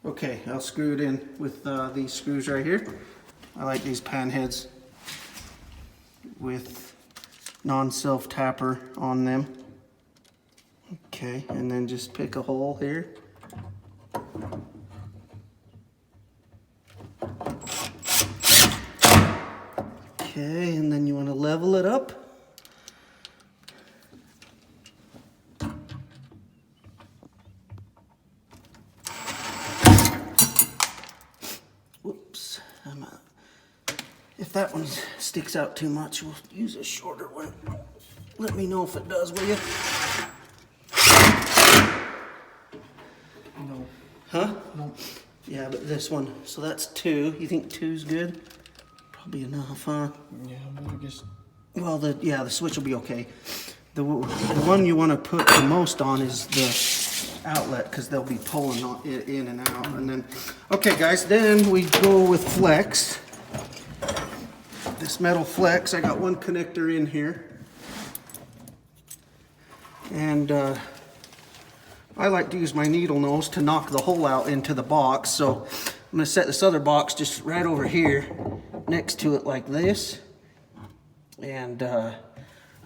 Okay, I'll screw it in with these screws right here. I like these pan heads with non-self tapper on them. Okay, and then just pick a hole here. Okay, and then you want to level it up. Whoops, if that one sticks out too much, we'll use a shorter one. Let me know if it does, will you? No. Huh? No. Yeah, but this one, so that's 2. You think 2's good? Probably enough, huh? Yeah, but I guess. Well, the switch will be okay. The one you want to put the most on is the outlet, because they'll be pulling it in and out. And then, okay, guys, then we go with flex. This metal flex, I got one connector in here. And I like to use my needle nose to knock the hole out into the box. So I'm going to set this other box just right over here next to it like this. And I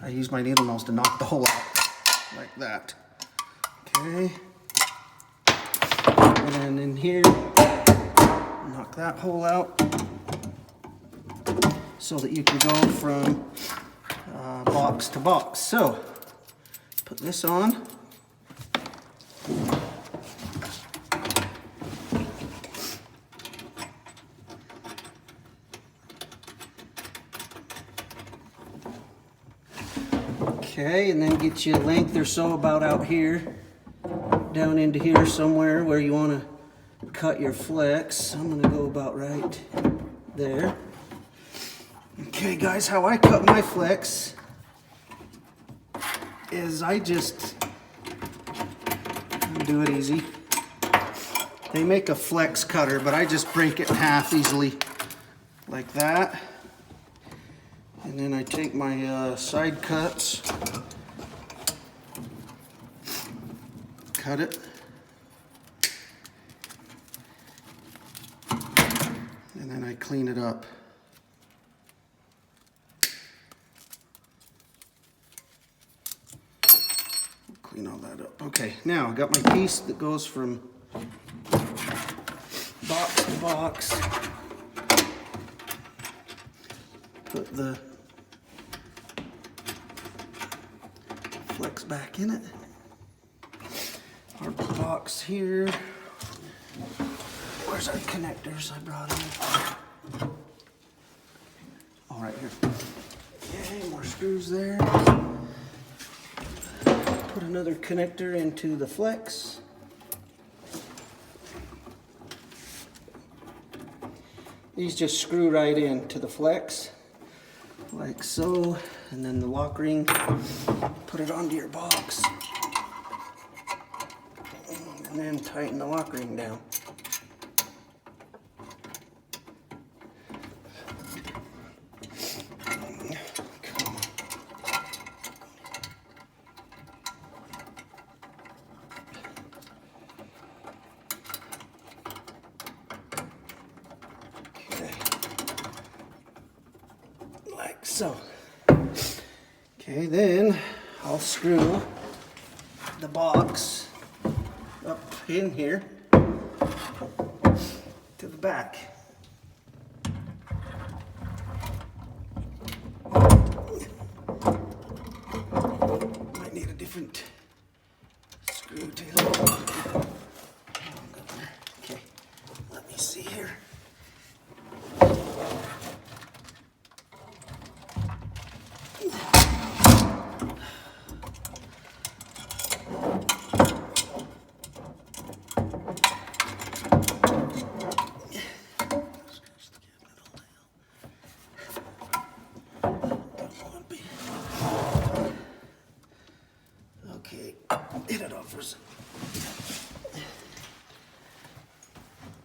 use my needle nose to knock the hole out like that. Okay. And then in here, knock that hole out so that you can go from box to box. So put this on. Okay, and then get you a length or so about out here, down into here somewhere where you want to cut your flex. I'm going to go about right there. Okay, guys, how I cut my flex is I just do it easy. They make a flex cutter, but I just break it in half easily, like that. And then I take my side cuts, cut it, and then I clean it up. Clean all that up. Okay, now I got my piece that goes from box to box. Put the flex back in it. Our box here. Where's our connectors I brought in? Oh, right here. Okay, more screws there. Put another connector into the flex. These just screw right into the flex, like so, and then the lock ring, put it onto your box, and then tighten the lock ring down. Like so. Okay, then I'll screw the box up in here to the back. Might need a different screw tail. Okay, let me see here.